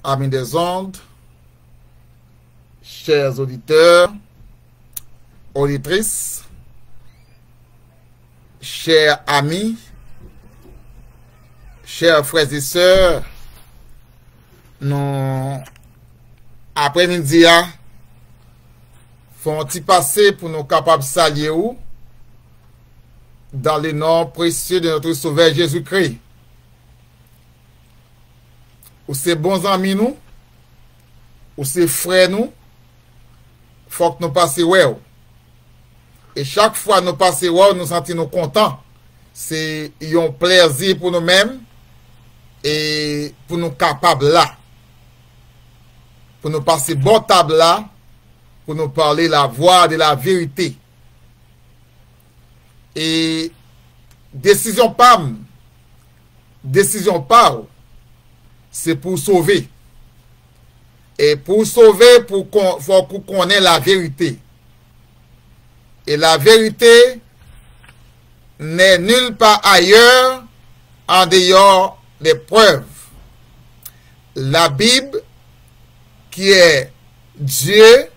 Amis des ondes, chers auditeurs, auditrices, chers amis, chers frères et sœurs, nous, après-midi, font-ils passer pour nous capables de saluer où? Dans le nom précieux de notre Sauveur Jésus-Christ. Ou c'est bons amis nous, ou c'est frères nous, faut que nous passions ouais. Et chaque fois nous passons ouais, nous sentons nous contents. C'est un plaisir pour nous-mêmes et pour nous capables là. Pour nous passer bon table là, pour nous parler la voix de la vérité. Et décision PAM, décision PAO, c'est pour sauver. Et pour sauver, faut qu'on connaisse la vérité. Et la vérité n'est nulle part ailleurs en dehors des preuves. La Bible, qui est Dieu,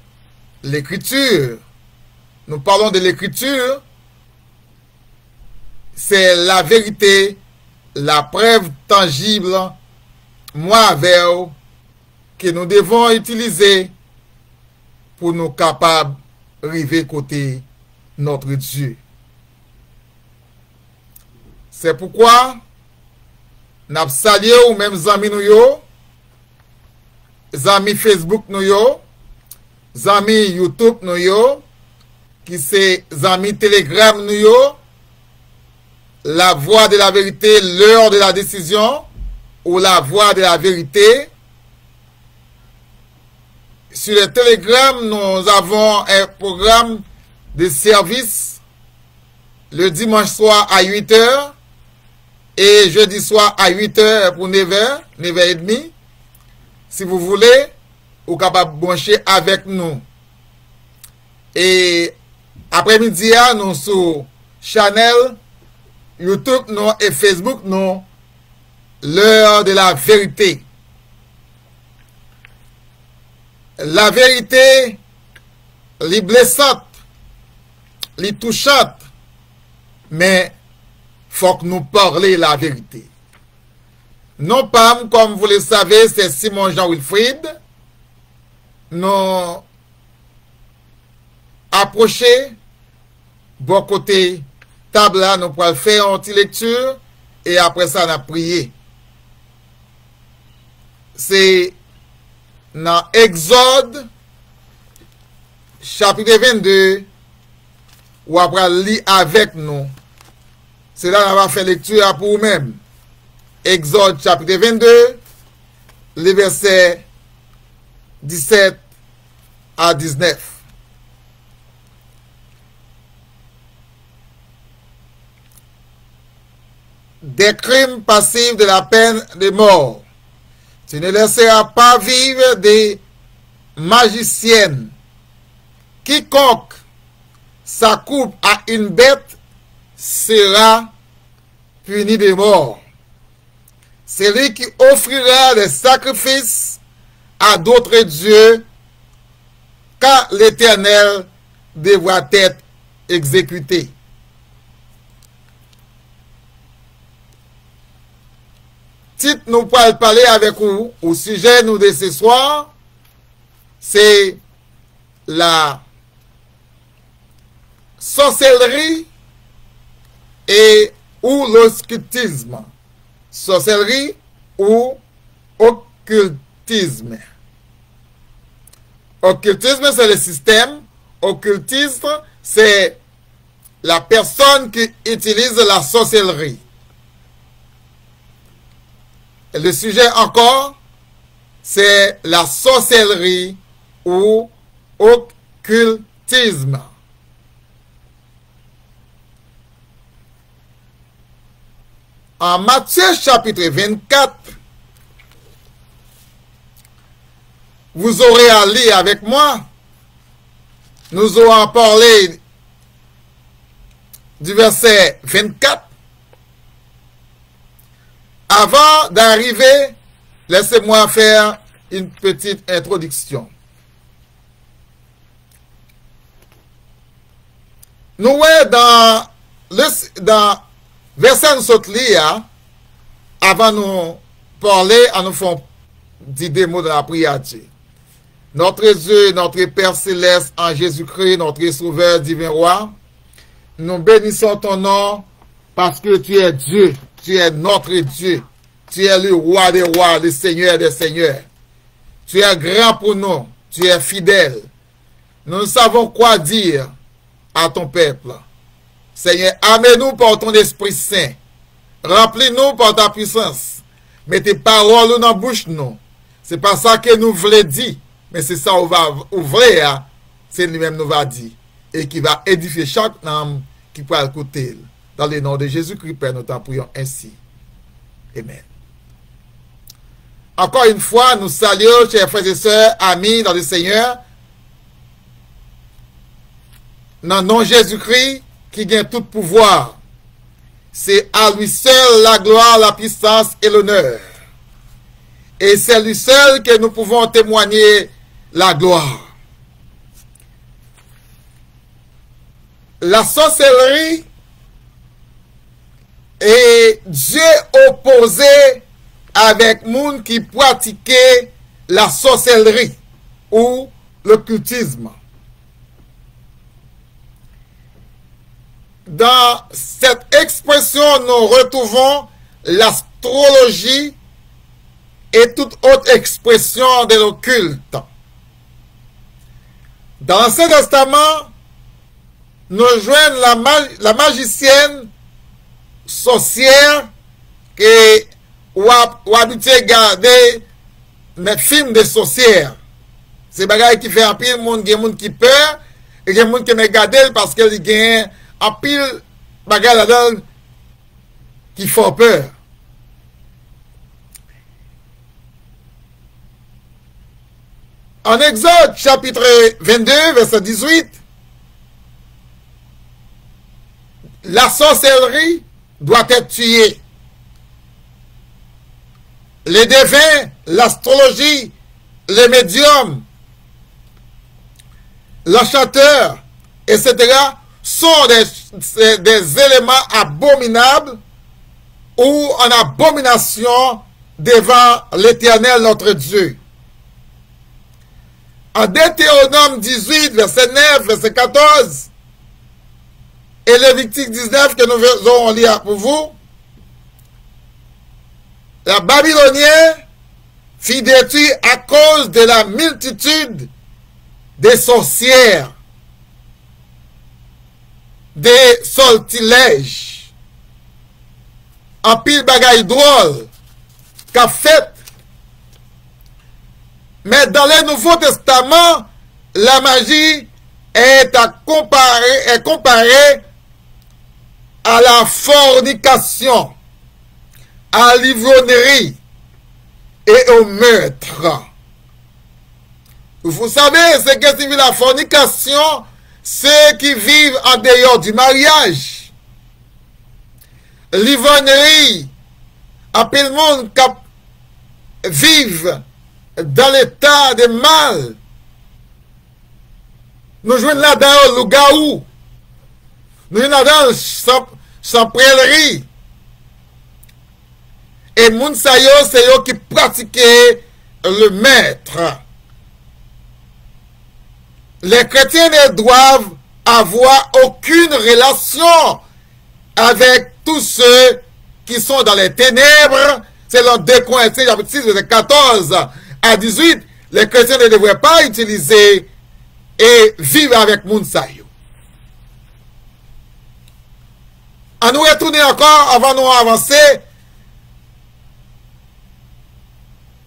l'écriture. Nous parlons de l'écriture. C'est la vérité, la preuve tangible, moi vers que nous devons utiliser pour nous capables d'arriver côté notre Dieu. C'est pourquoi nous saluons ou même amis nous yo, amis Facebook nous yo, amis YouTube nous yo, qui c'est amis Telegram nous yo, la voix de la vérité, l'heure de la décision, ou la voix de la vérité. Sur le Telegram, nous avons un programme de service le dimanche soir à 8h et jeudi soir à 8h pour 9h, 9h30. Si vous voulez, vous êtes capable de brancher avec nous. Et après-midi, nous sur channel YouTube nous et Facebook nous l'heure de la vérité. La vérité, les blessante, les touchante, mais faut que nous parlions la vérité. Non pas, comme vous le savez, c'est Simon Jean Wilfrid. Nous approcher, bon côté table là, nous pourrons faire une petite lecture et après ça, on a prié. C'est dans Exode, chapitre 22, ou après lire avec nous. C'est là qu'on va faire lecture pour vous-même. Exode, chapitre 22, les versets 17 à 19. Des crimes passifs de la peine de mort. Tu ne laisseras pas vivre des magiciennes. Quiconque s'accoupe à une bête sera puni de mort. Celui qui offrira des sacrifices à d'autres dieux, car l'Éternel devra être exécuté. Titre nous pourrons parler avec vous au sujet nous de ce soir, c'est la sorcellerie et ou l'occultisme. Sorcellerie ou occultisme. Occultisme, c'est le système. Occultisme, c'est la personne qui utilise la sorcellerie. Le sujet encore, c'est la sorcellerie ou occultisme. En Matthieu chapitre 24, vous aurez à lire avec moi. Nous aurons parlé du verset 24. Avant d'arriver, laissez-moi faire une petite introduction. Nous voyons dans verset nous saute lire, avant nous parler, à nous faire des mots de la prière. Notre Dieu, notre Père céleste en Jésus-Christ, notre Sauveur divin roi, nous bénissons ton nom parce que tu es Dieu, tu es notre Dieu, tu es le roi des rois, le Seigneur des seigneurs. Tu es grand pour nous, tu es fidèle. Nous ne savons quoi dire à ton peuple. Seigneur, amène-nous par ton Esprit Saint. Remplis-nous par ta puissance. Mets tes paroles dans la bouche, nous. C'est pas ça que nous voulons dire, mais c'est ça qu'on va ouvrir. C'est lui-même nous va dire. Et qui va édifier chaque âme qui peut écouter. Dans le nom de Jésus-Christ, Père, nous t'en prions ainsi. Amen. Encore une fois, nous saluons, chers frères et sœurs, amis dans le Seigneur. Dans le nom de Jésus-Christ, qui gagne tout pouvoir. C'est à lui seul la gloire, la puissance et l'honneur. Et c'est lui seul que nous pouvons témoigner la gloire. La sorcellerie est Dieu opposé avec monde qui pratiquait la sorcellerie ou l'occultisme. Dans cette expression, nous retrouvons l'astrologie et toute autre expression de l'occulte. Dans l'Ancien Testament, nous joignons la magicienne sorcière qui ou habitué garder mes films de sorcières. C'est bagaille qui fait un pile monde, il y a monde qui peur, et il y a monde qui me garde parce qu'il gagne un pile bagaille là-dedans qui font peur. En Exode chapitre 22 verset 18, la sorcellerie doit être tuée. Les devins, l'astrologie, les médiums, l'enchanteur, etc. sont des éléments abominables ou en abomination devant l'Éternel notre Dieu. En Deutéronome 18, verset 9, verset 14, et Lévitique 19 que nous allons lire pour vous, la Babylonienne fut détruite à cause de la multitude des sorcières, des sortilèges, en pile bagaille drôle qu'a fait. Mais dans le Nouveau Testament, la magie est comparée à la fornication, à l'ivrognerie et au meurtre. Vous savez ce que signifie la fornication? Ceux qui vivent en dehors du mariage. L'ivrognerie, appelle le monde qui vivent dans l'état de mal. Nous jouons là-dedans le gaou. Nous jouons là-dedans sans prêlerie. Et moun sa yo, c'est yo qui pratiquaient le maître. Les chrétiens ne doivent avoir aucune relation avec tous ceux qui sont dans les ténèbres. C'est dans 2 Corinthiens, chapitre 6, verset 14 à 18. Les chrétiens ne devraient pas utiliser et vivre avec moun sa yo. À nous retourner encore avant nous avancer.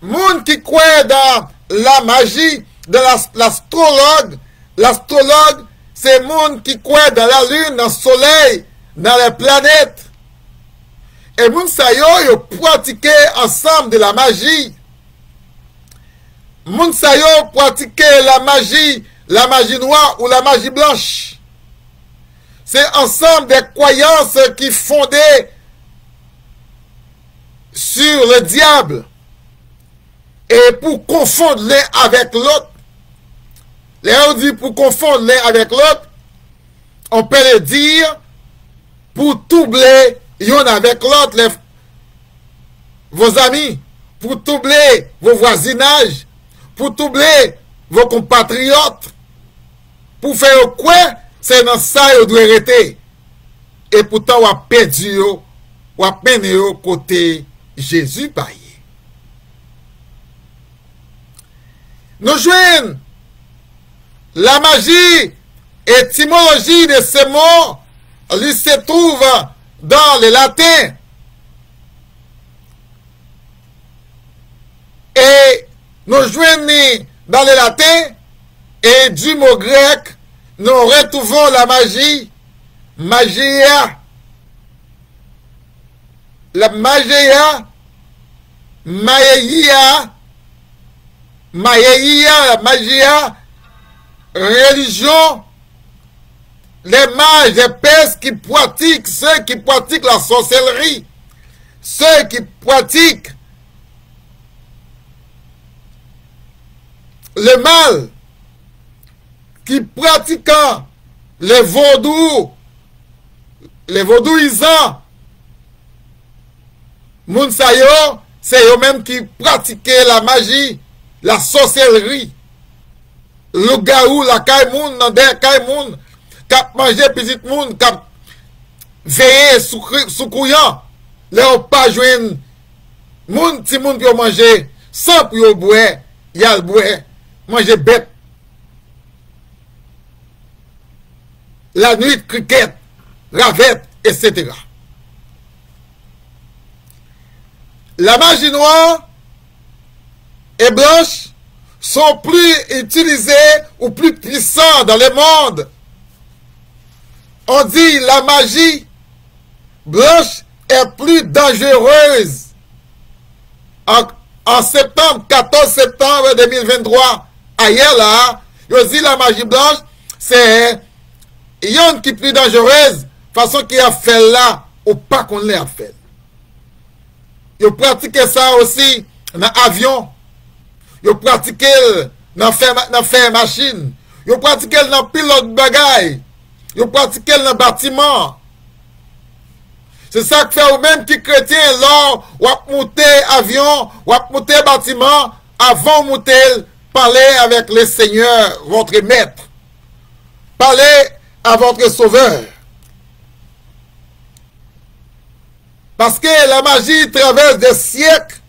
Moun qui croit dans la magie de l'astrologue, l'astrologue, c'est moun qui croit dans la lune, dans le soleil, dans les planètes. Et moun sa yo pratiqué ensemble de la magie. moun sa yo pratiquer la magie noire ou la magie blanche. C'est ensemble des croyances qui fondées sur le diable. Et pour confondre l'un avec l'autre, on dit pour confondre l'un avec l'autre, on peut le dire pour troubler l'un avec l'autre, vos amis, pour troubler vos voisinages, pour troubler vos compatriotes, pour faire quoi, c'est dans ça que vous devez arrêter. Et pourtant, vous avez perdu, vous avez peine côté Jésus paye. Nous joignons la magie, étymologie de ces mots, il se trouve dans le latin. Et nous joignons dans le latin et du mot grec, nous retrouvons la magie, magia. La magia, magia, religion, les mages, les Perses qui pratiquent, ceux qui pratiquent la sorcellerie, ceux qui pratiquent le mal, qui pratiquent les vaudouisants, moun sa yo, c'est eux-mêmes qui pratiquaient la magie, la sorcellerie. Le garou, la kaimoun, nan der kaimoun, kap manje petit moun, kap veye sou kouyan, le ou pa jwen moun, ti moun pi ou manje, sans pi ou boué, yal boué, manje bête. La nuit, cricket, ravette, etc. La magie noire et blanche sont plus utilisées ou plus puissantes dans le monde. On dit la magie blanche est plus dangereuse. En septembre, 14 septembre 2023, ailleurs là, on dit la magie blanche, c'est yon qui est plus dangereuse, façon qui a fait là, ou pas qu'on l'a fait. Yo pratique ça aussi dans l'avion. Yo pratique dans faire machine. Yo pratique dans pilote bagaille. Yo pratique dans bâtiment. C'est ça que fait ou même qui chrétien là, ou monter avion, ou monter bâtiment, avant de monter, parler avec le Seigneur, votre maître. Parler à votre sauveur. Parce que la magie traverse des siècles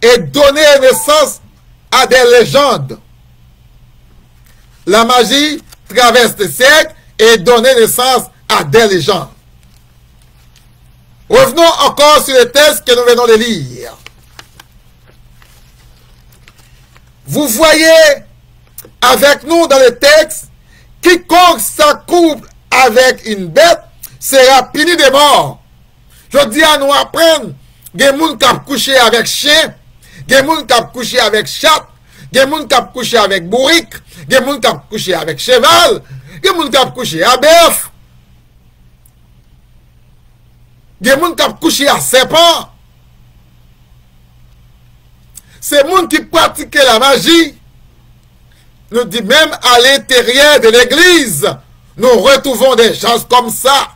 et donne naissance à des légendes. La magie traverse des siècles et donne naissance à des légendes. Revenons encore sur le texte que nous venons de lire. Vous voyez avec nous dans le texte, quiconque s'accouple avec une bête sera puni de mort. Je dis à nous apprendre, il y a des gens qui ont couché avec chien, il y a des gens qui ont couché avec chat, il y a des gens qui ont couché avec bourrique, il y a des gens qui ont couché avec cheval, il y a des gens qui ont couché à bœuf, il y a des gens qui ont couché à serpent. Ces gens qui pratiquent la magie, nous dit même à l'intérieur de l'église, nous retrouvons des gens comme ça.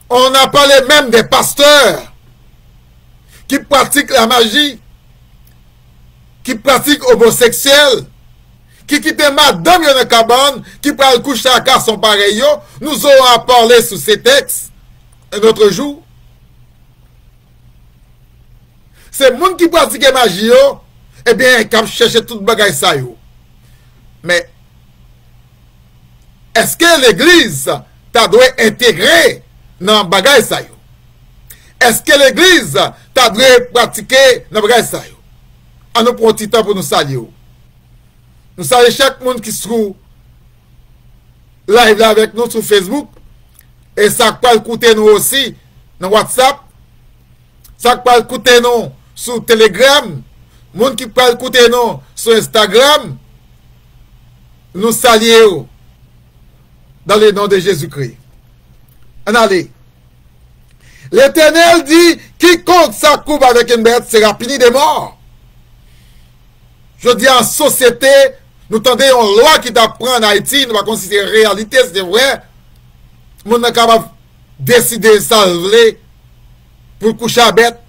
On a parlé même des pasteurs qui pratiquent la magie, qui pratiquent homosexuel, qui quittent madame yon cabane, qui prennent le coucher à cas son pareil. Nous aurons à parler sur ces textes un autre jour. C'est les gens qui pratiquent la magie, eh bien, ils ont cherché tout le bagage ça. Mais, est-ce que l'église doit intégrer dans le bagage ça? Est-ce que l'église doit pratiquer dans le bagage ça? On nous prend un petit temps pour nous saluer. Nous saluons chaque monde qui se trouve live là avec nous sur Facebook. Et ça peut écouter nous aussi dans WhatsApp. ça qui peut écouter nous sur Telegram, monde qui peut écouter nous sur Instagram, nous saluons dans le nom de Jésus-Christ. On allez. L'Éternel dit, quiconque s'accoupe avec une bête sera puni de mort. Je dis en société, nous tendons une loi qui t'apprend en Haïti, nous va considérer réalité, c'est vrai. Nous sommes capables de décider ça pour coucher à bête.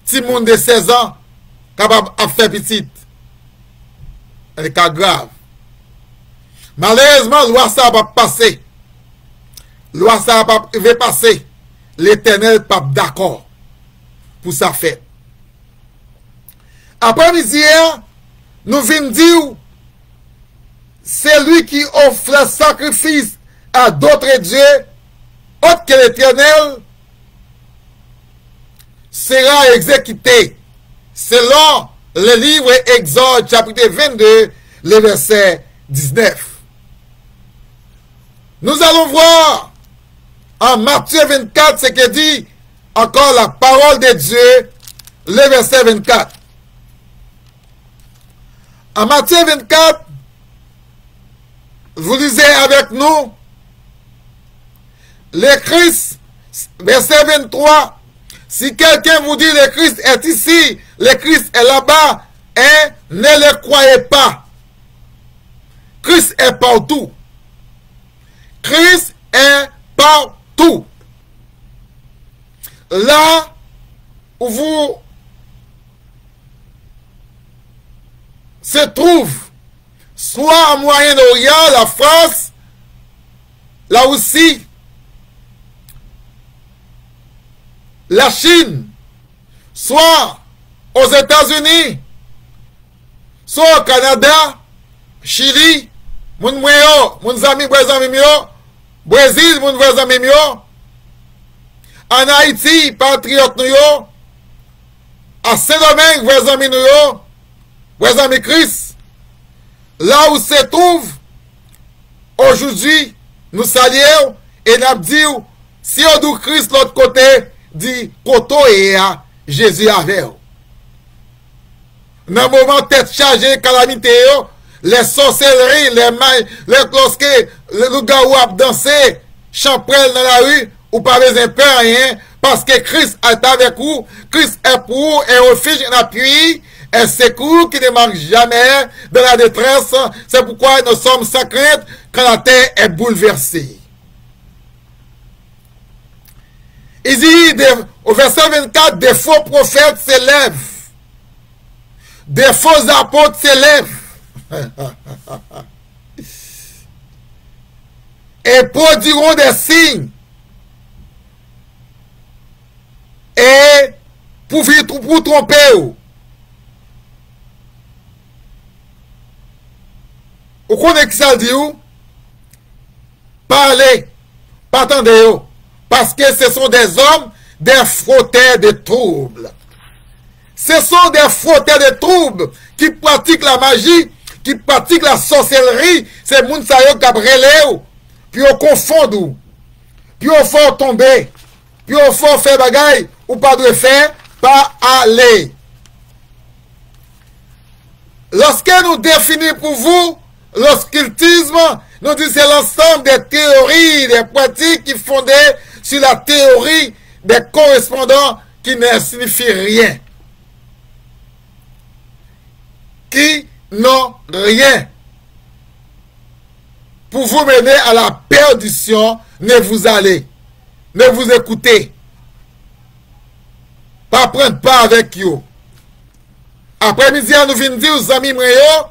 Si monde de 16 ans capable de faire petite. C'est un cas grave. Malheureusement, loi ça va passer. Loi ça va passer. L'Éternel n'est pas d'accord pour ça fait. Après-midi, nous venons dire, c'est lui qui offre le sacrifice à d'autres dieux, autres que l'Éternel, sera exécuté. Selon le livre Exode, chapitre 22, le verset 19. Nous allons voir en Matthieu 24 ce que dit encore la parole de Dieu, le verset 24. En Matthieu 24, vous lisez avec nous le Christ, verset 23. Si quelqu'un vous dit le Christ est ici, le Christ est là-bas, et ne le croyez pas. Christ est partout. Christ est partout. Là où vous se trouve, soit en Moyen-Orient, la France, la Russie, la Chine, soit aux États-Unis, soit au Canada, Chili, mon ami, Brésil, mon ami, en Haïti, patriote nous, à Saint-Domingue, voisin nous, voisin Christ, là où se trouve, aujourd'hui, nous saluons et nous disons, si on dit Christ l'autre côté, dit koto et Jésus avec. Dans le moment tête chargée, calamité, les sorcelleries, lorsque le loup-garou a dansé, champrel dans la rue, ou pas besoin de peur rien, parce que Christ est avec vous, Christ est pour vous, un refuge, un appui, un secours qui ne manque jamais de la détresse. C'est pourquoi nous sommes sans crainte quand la terre est bouleversée. Il dit au verset 24, des faux prophètes s'élèvent, des faux apôtres s'élèvent, et produiront des signes, et pour tromper. Vous connaissez qui ça dit où? Parlez, pas attendez. Parce que ce sont des hommes, des fauteurs de troubles. Ce sont des fauteurs de troubles qui pratiquent la magie, qui pratiquent la sorcellerie. C'est moun sa yo k'ap rele ou, puis on confond, puis on faut tomber, puis on faut faire bagay ou pas de faire, pas aller. Lorsque nous définissons pour vous l'occultisme, nous disons c'est l'ensemble des théories, des pratiques qui fondées sur la théorie des correspondants qui ne signifient rien. Qui n'ont rien. Pour vous mener à la perdition, ne vous allez. Ne vous écoutez. Pas prendre part avec vous. Après-midi, nous venons dire aux amis Mreyo,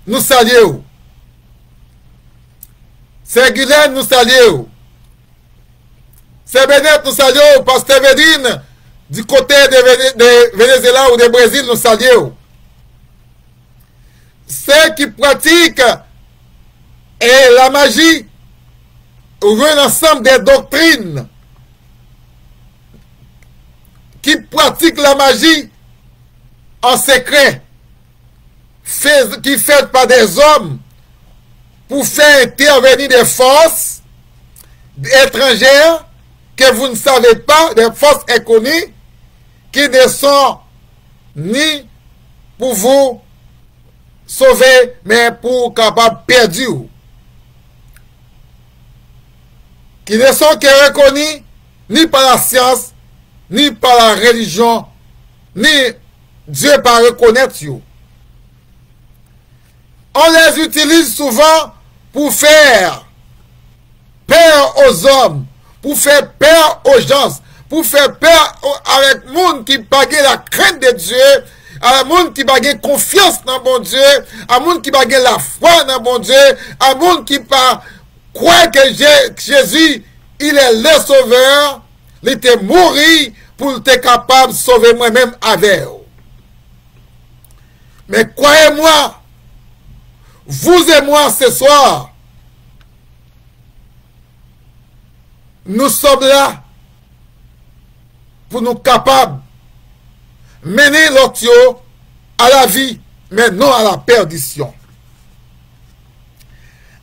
nous saluons. C'est Guylaine, nous saluons. C'est Benet, nous saluons. Pasteur Vedine, du côté de Venezuela ou de Brésil, nous saluons. Ceux qui pratiquent et la magie, ou un ensemble des doctrines qui pratiquent la magie en secret, qui fait par des hommes pour faire intervenir des forces étrangères que vous ne savez pas, des forces inconnues qui ne sont ni pour vous sauver, mais pour capable perdre. Qui ne sont que reconnus ni par la science, ni par la religion, ni Dieu par reconnaître. On les utilise souvent pour faire peur aux hommes, pour faire peur aux gens, pour faire peur avec le monde qui bague la crainte de Dieu, à le monde qui bague confiance dans bon Dieu, à le monde qui bague la foi dans bon Dieu, à le monde qui croit que Jésus, il est le sauveur, il était mort pour être capable de sauver moi-même avec vous. Mais croyez-moi, vous et moi ce soir, nous sommes là pour nous capables de mener l'autre à la vie, mais non à la perdition.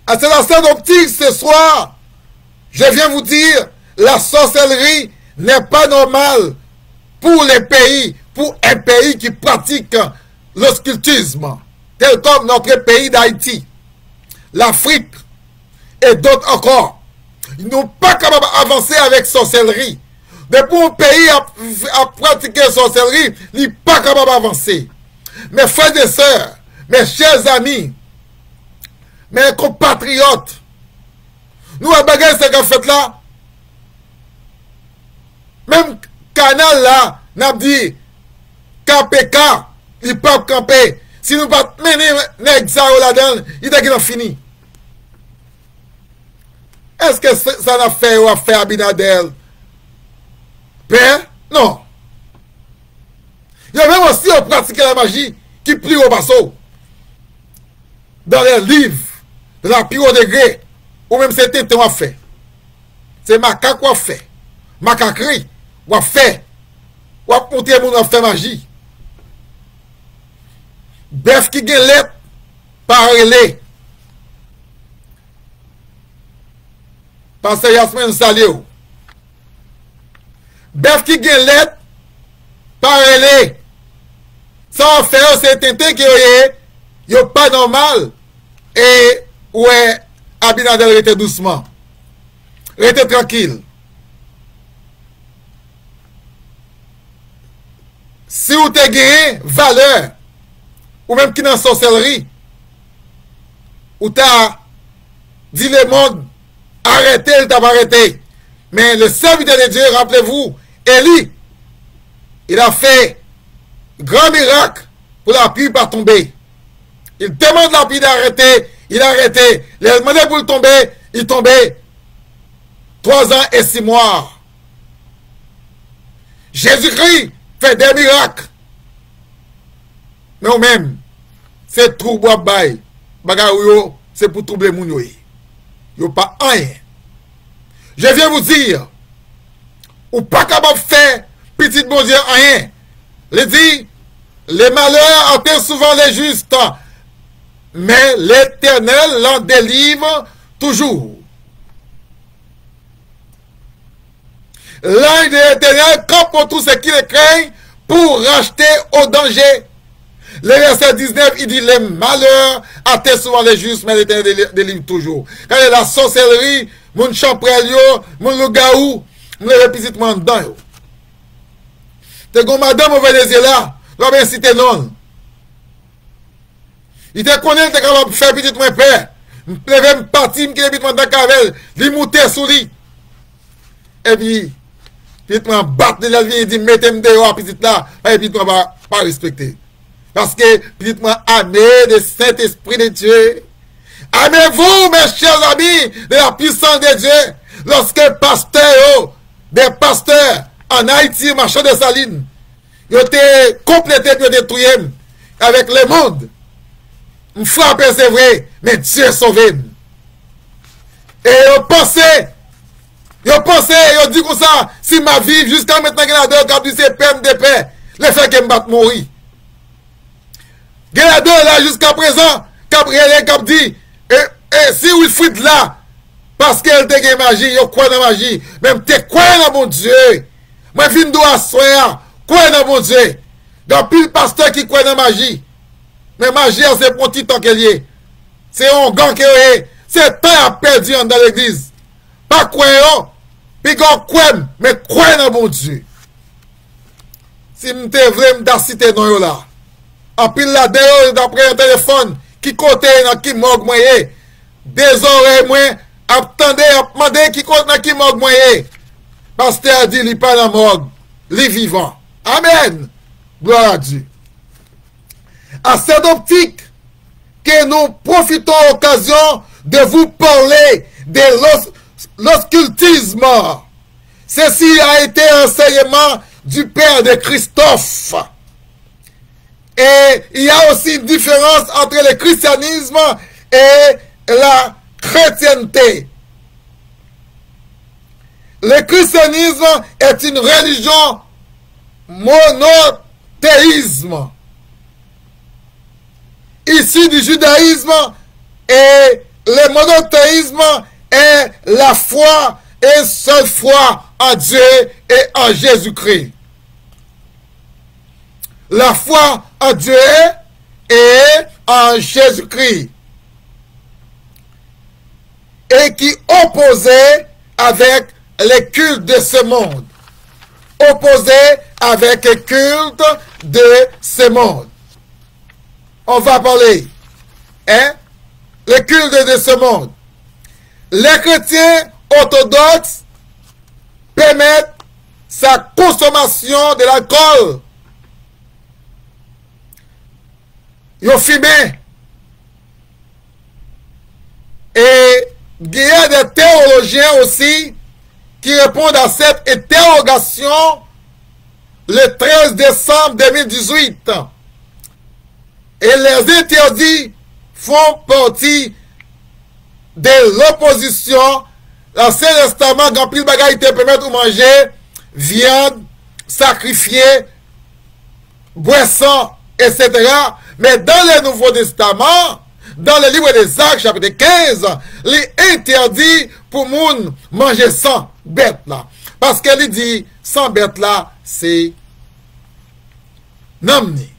À cette scène optique ce soir, je viens vous dire, la sorcellerie n'est pas normale pour les pays, pour un pays qui pratique l'occultisme, tel comme notre pays d'Haïti, l'Afrique et d'autres encore. Ils n'ont pas capable d'avancer avec sorcellerie. Depuis un pays a pratiqué sorcellerie, il n'est pas capable d'avancer. Mes frères et sœurs, mes chers amis, mes compatriotes, nous avons bagage ce qu'on fait là. Même canal là, n'a dit KPK, il peut camper. Si nous pas mener l'examen là-dedans, il est fini. Est-ce que ça n'a fait ou a fait Abinadel? Père? Non. Il y a même aussi pratiqué la magie qui plie au bateau. Dans les livres, de la plus haut degré, ou même c'était on a fait. C'est macaque ou a fait. Macaquerie ou a fait. Ou a monté mon a fait magie. Bœuf qui gagne lettre par relais. Parce que Yasmin Salio. Bœuf qui gagne lettre par relais. Ça fait c'est tenté que yo pas normal. Et ouais, Abinadel était doucement. Restez tranquille. Si vous avez gagné valeur, ou même qui dans la sorcellerie, ou t'as dit le monde, arrêtez, il t'a pas arrêté. Mais le serviteur de Dieu, rappelez-vous, Élie, il a fait grand miracle pour la pluie pas tomber. Il demande la pluie d'arrêter, il a arrêté. Il a demandé pour le tomber, il tombait 3 ans et 6 mois. Jésus-Christ fait des miracles. Mais au même, c'est tout bois bail. Bagayo, c'est pour troubler moun yo. Yo pas rien. Je viens vous dire, ou pas capable de faire petit bon Dieu rien. Le dit, les malheurs atteignent souvent les justes, mais l'Éternel l'en délivre toujours. L'ange de l'Éternel campe pour tous ceux qui le craignent pour racheter au danger. Le verset 19, il dit, les malheurs atteignent souvent les justes, mais l'Éternel délivre toujours. Quand il y a la sorcellerie, mon champrel yo, mon lougaou, mon répétitement dedans yo. Te gon madame au Venezuela, l'on va inciter non. Il te connaît, te capable de faire petit mon père. M'pleve m'parti, m'kele dans la cavelle, li mouté sous lui. Et puis, petit mon bat de la vie, il dit, mettez-moi dehors, petit là, et puis, on va pas respecter. Parce que, petit mon armé de Saint-Esprit de Dieu. Aimez-vous, mes chers amis, de la puissance de Dieu, lorsque des pasteurs en Haïti, marchand de Saline, ils ont été complétés, ils ont détruits avec le monde. Me frapper, c'est vrai, mais Dieu sauvé. Et ils pensaient, ils dit comme ça, si ma vie, jusqu'à maintenant, il y a deux qui c'est peine de paix, le fait que me batte mourir. Il y a deux là, jusqu'à présent, qui dit, et si Wilfrid là, parce qu'elle te gen magie, yo croit dans magie, même te croit dans mon Dieu. Moi vinn do assoya, croit dans mon Dieu. Dans pile pasteur qui croit dans magie. Mais magie c'est pour petit temps qu'elle est. C'est un gang que c'est temps à perdu dans l'église. Pas croyant, puis qu'on croit, mais croit dans mon Dieu. Si m'te vle m'daciter non yo là. En pile là dedans d'après un téléphone qui côté dans qui mog moyen. Des oreilles moins attendez demander qui côté dans qui mog moyen. Pasteur a dit il pas dans mog, li vivant. Amen. Gloire à Dieu. À cette optique que nous profitons de l'occasion de vous parler de l'occultisme. Ceci a été un enseignement du père de Christophe. Et il y a aussi une différence entre le christianisme et la chrétienté. Le christianisme est une religion monothéisme. Ici du judaïsme, et le monothéisme est la foi et seule foi en Dieu et en Jésus-Christ. La foi en Dieu et en Jésus-Christ. Et qui opposait avec les cultes de ce monde. Opposé avec les cultes de ce monde. On va parler, le culte de ce monde. Les chrétiens orthodoxes permettent sa consommation de l'alcool. Ils fument. Et il y a des théologiens aussi qui répondent à cette interrogation le 13 décembre 2018. Et les interdits font partie de l'opposition. L'Ancien Testament, quand pile bagaille te permet de manger viande, sacrifier, boisson, etc. Mais dans le Nouveau Testament, dans le livre des Actes, chapitre 15, il est interdit pour moun manger sans bête là. Parce qu'il dit, sans bête là, c'est namni.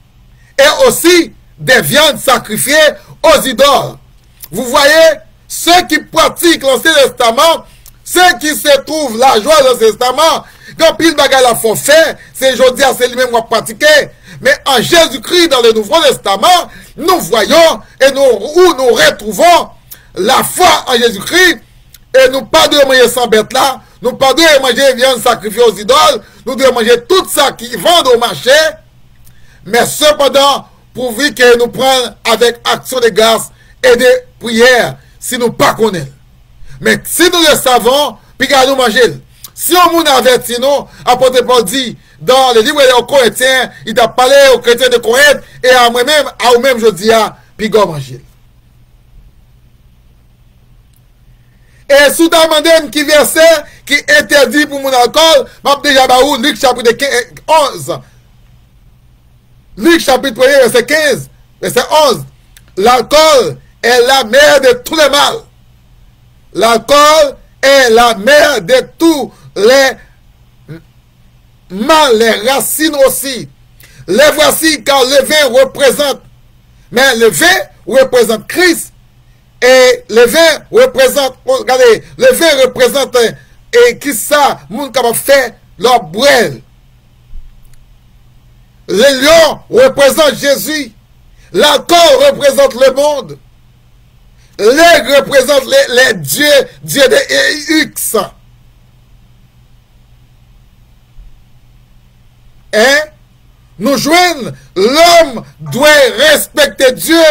Et aussi, des viandes sacrifiées aux idoles. Vous voyez, ceux qui pratiquent l'Ancien Testament, ceux qui se trouvent la joie de l'Ancien Testament, quand pile bagaille la faut faire, c'est aujourd'hui c'est lui-même qui pratiquer. Mais en Jésus-Christ, dans le Nouveau Testament, nous voyons et nous retrouvons la foi en Jésus-Christ, et nous pas de manger sans bête là, nous pas de manger viande sacrifiée aux idoles, nous devons manger tout ça qui vendent au marché, mais cependant, pourvu que nous prenions avec action de grâce et de prière, si nous ne pas connaissons. Mais si nous le savons, puis nous manger. Si on nous avertit, nous, apôtre Paul dit, dans le livre des Corinthiens, il a parlé aux chrétiens de Corinthe, et à moi-même, à vous-même, je dis, puis go manger. Et sous ta demandé qui verset, qui interdit pour mon alcool, m'a déjà baou, Luc chapitre 11. Luc chapitre 1, verset 15, verset 11. L'alcool est la mère de tous les mal. L'alcool est la mère de tous les mal, les racines aussi. Les voici car le vin représente, mais le vin représente Christ. Et le vin représente, regardez, le vin représente, et qui ça, moun capable faire leur brûle. Le lion représente Jésus. L'alcool représente le monde. L'aigle représente les dieux, dieux de X. Hein? Nous joignons, l'homme doit respecter Dieu.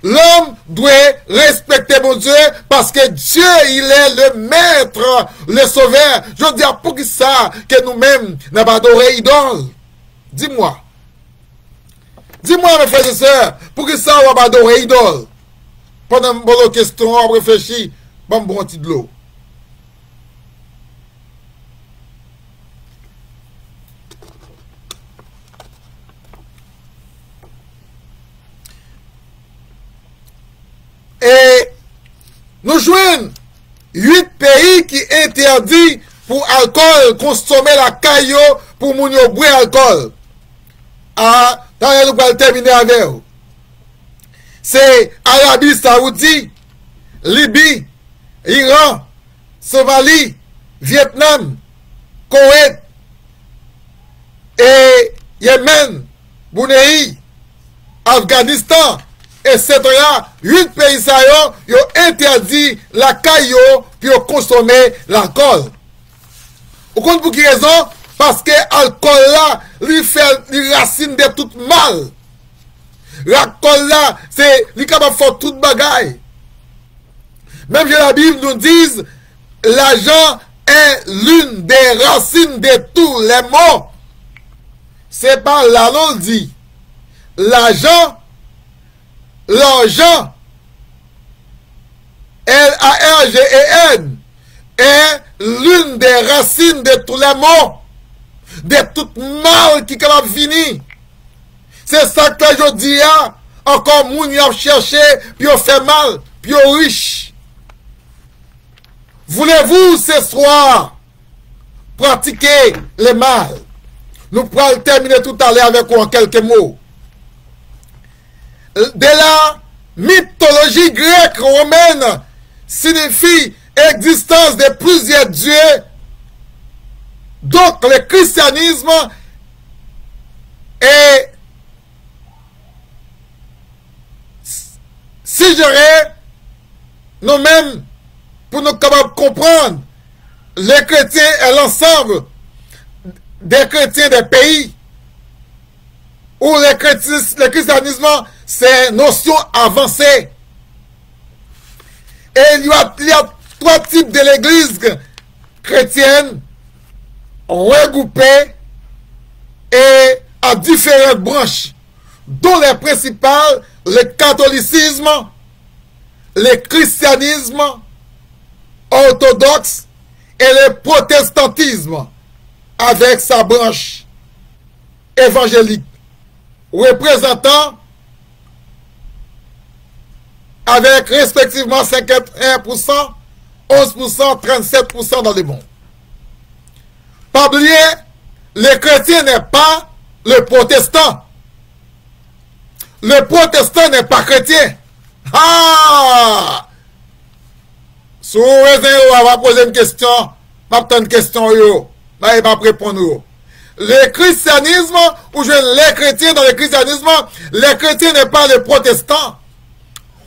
L'homme doit respecter mon Dieu parce que Dieu, il est le maître, le sauveur. Je dis pour qui ça que nous-mêmes n'avons pas adoré idole? Dis-moi. Dis-moi, mes frères et sœurs, pour qui ça on va pas adorer idole? Pendant une bonne question, on réfléchit, bon petit de l'eau. Et nous joignons 8 pays qui interdit pour alcool consommer la caillou pour moun yo boire alcool. Ah, dans nous va terminer avec. C'est Arabie Saoudite, Libye, Iran, Somalie, Vietnam, Koweït et Yémen, Brunei, Afghanistan, etc. 8 pays ça yo interdit la caillou pour consommer l'alcool. Vous comprenez pour qui raison? Parce que l'alcool là, lui fait les racines de tout mal. L'alcool là, c'est lui capable de faire toute bagaille. Même si la Bible nous dit, l'argent est l'une des racines de tous les maux. C'est pas là l'on dit. L'argent, L-A-R-G-E-N, est l'une des racines de tous les maux, de tout mal qui est capable de finir. C'est ça que je dis, encore moun yon cherché, puis on fait mal, puis on riche. Voulez-vous ce soir pratiquer le mal? Nous pourrons terminer tout à l'heure avec vous en quelques mots. De la mythologie grecque romaine signifie existence de plusieurs dieux. Donc le christianisme est suggéré nous-mêmes pour nous capables comprendre les chrétiens et l'ensemble des chrétiens des pays où le christianisme c'est notion avancée. Et il y a 3 types de l'église chrétienne regroupées et à différentes branches, dont les principales, le catholicisme, le christianisme orthodoxe et le protestantisme avec sa branche évangélique, représentant avec respectivement 51%, 11%, 37% dans le monde. Pas oublier, le chrétien n'est pas le protestant. Le protestant n'est pas chrétien. Ah! Si vous va poser une question, va poser une question, là il va répondre. Le christianisme, ou les chrétiens dans le christianisme, les chrétiens n'est pas le protestant.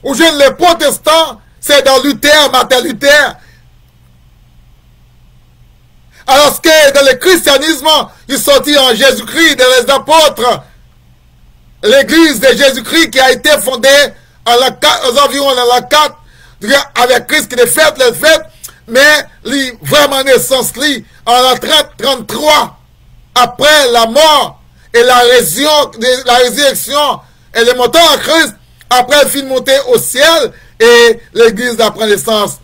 Ou les protestants, c'est dans Luther, Martin Luther. Alors que dans le christianisme, il sortit en Jésus-Christ, dans les apôtres, l'église de Jésus-Christ qui a été fondée aux environs de la 4, avec Christ qui les fête, mais vraiment naissance en la 33, après la mort et la résurrection et le montant en Christ, après il finit monter au ciel et l'église prend naissance.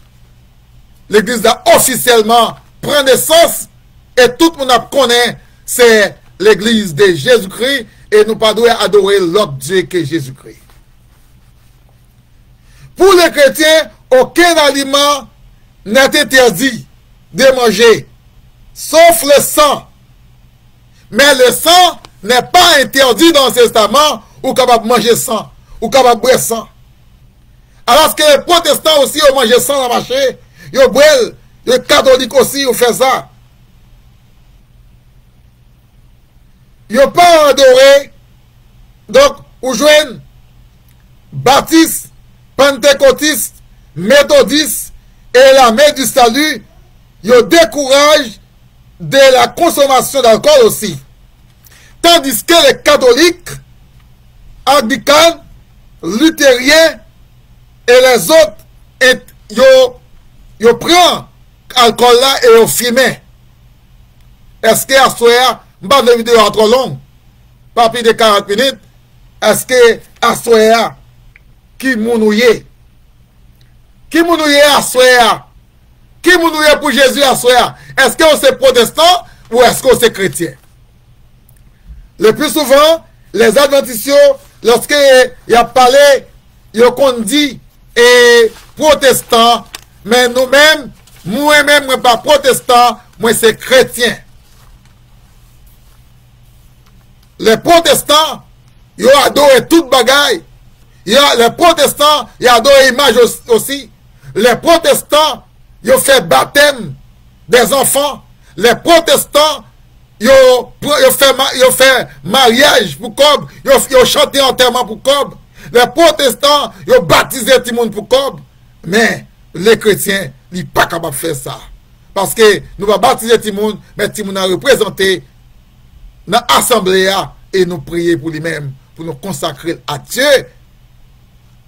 L'église officiellement prend naissance et tout le monde connaît, c'est l'église de Jésus-Christ et nous pas devons adorer l'autre Dieu que Jésus-Christ. Pour les chrétiens, aucun aliment n'est interdit de manger, sauf le sang. Mais le sang n'est pas interdit dans le testament ou capable de manger sang, ou capable de boire sang. Alors que les protestants aussi ont mangé sang dans le marché, ils ont boire, les catholiques aussi ont fait ça. Ils n'ont pas adoré, donc, ou joignent baptistes, pentecôtistes, méthodistes et l'armée du salut, ils découragent de la consommation d'alcool aussi. Tandis que les catholiques, anglicans, luthériens et les autres, ils prennent l'alcool là et ils fument. Est-ce que à soir, je ne vais pas vidéo trop longue, pas plus de 40 minutes, est-ce que à soir, qui mounouye? Qui mounouye à soir? Qui mounouye pour Jésus à soir? Est-ce que c'est protestant ou est-ce que c'est chrétien? Le plus souvent, les adventistes, lorsqu'il y a parlé, ils ont dit et protestant, Mais nous-mêmes, moi-même, moi pas protestant, moi c'est chrétien. Les protestants, ils ont adoré toute bagaille. Les protestants, ils ont adoré l'image aussi. Les protestants, ils ont fait baptême des enfants. Les protestants, ils ont fait mariage pour Cob. Ils ont chanté enterrement pour Cob. Les protestants, ils ont baptisé tout le monde pour Cob. Mais les chrétiens, ils ne sont pas capables de faire ça. Parce que nous allons baptiser tout le monde, mais tout le monde a représenté dans l'assemblée et nous prier pour lui-même, pour nous consacrer à Dieu.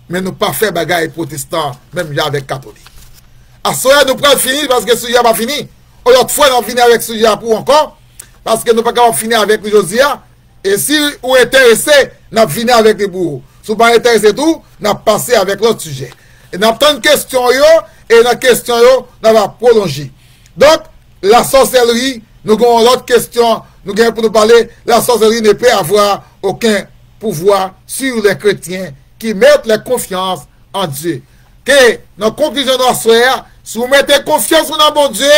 Mais nous pas faire bagaille protestant, même avec catholique. À ce moment nous prenons fini parce que ce sujet pas fini. L'autre fois, nous finir avec ce sujet pour encore, parce que nous pas capable finir avec Josia. Et si vous êtes intéressé, nous finir avec les bourreaux. Si vous pas intéressé tout, nous passer avec l'autre sujet. Et nous avons une question, et la question, nous va prolonger. Donc, la sorcellerie, nous avons l'autre question, nous avons pour nous parler, la sorcellerie ne peut avoir aucun pouvoir sur les chrétiens qui mettent la confiance en Dieu. Que notre conclusion de soir, si vous mettez confiance dans bon Dieu,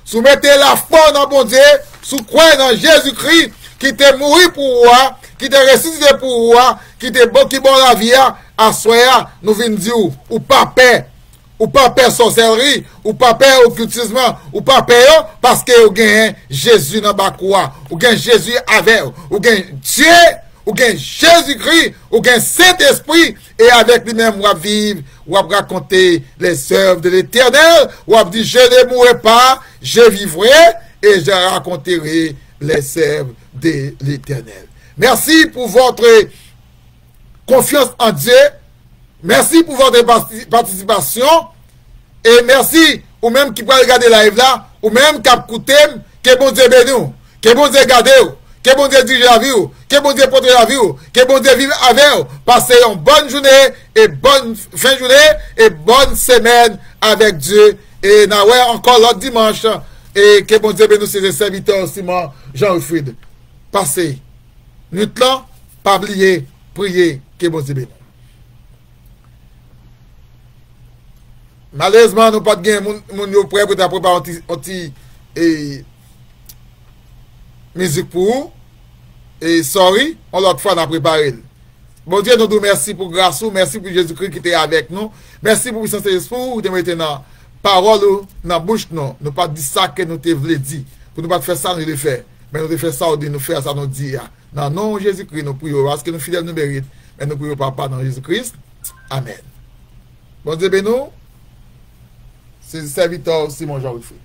si vous mettez la foi dans bon Dieu, si vous croyez dans Jésus-Christ, qui t'est mort pour vous, qui t'est ressuscité pour vous, qui t'est bon, qui bon la vie, à soir, nous venons dire, ou pas paix, ou pas peur sorcellerie, ou pas peur occultisme, ou pas peur parce que vous avez Jésus dans la croix, ou avez Jésus avec, ou avez Dieu, ou avez Jésus-Christ, ou avez Saint-Esprit, et avec lui-même, vous vivre, vous raconter les œuvres de l'Éternel, vous dit, je ne mourrai pas, je vivrai, et je raconterai les œuvres de l'Éternel. Merci pour votre confiance en Dieu. Merci pour votre participation. Et merci ou même qui peut regarder live là, ou même qui a écouté, que bon Dieu bénisse, que bon Dieu garde, que bon Dieu dirige la vie, que bon Dieu porte la vie, que bon Dieu vive avec vous. Passez une bonne journée et bonne fin de journée et bonne semaine avec Dieu. Et nous encore l'autre dimanche. Et que bon Dieu bénisse ses serviteurs, Simon, Jean-Wilfried. Passez. Nuit là, pas oublier, prier, que bon Dieu bénisse. Malheureusement, nous pas de gain, nous prêts pour préparer un petit musique pour vous. Et sorry, on l'autre fois, on a préparé. Bon Dieu, nous disons merci pour grâce, merci pour Jésus-Christ qui était avec nous. Merci pour puissance de l'esprit, de mettre dans parole, dans la bouche, nous. Nous pas dire ça que nous te voulons dire. Pour nous pas faire ça, nous le faire. Mais nous te faire ça, nous faire ça, nous dire. Dans le nom de Jésus-Christ, nous prions. Parce que nous fidèles nous méritent. Mais nous prions Papa dans Jésus-Christ. Amen. Bon Dieu, bénou. C'est le serviteur Simon Jean-Wilfried.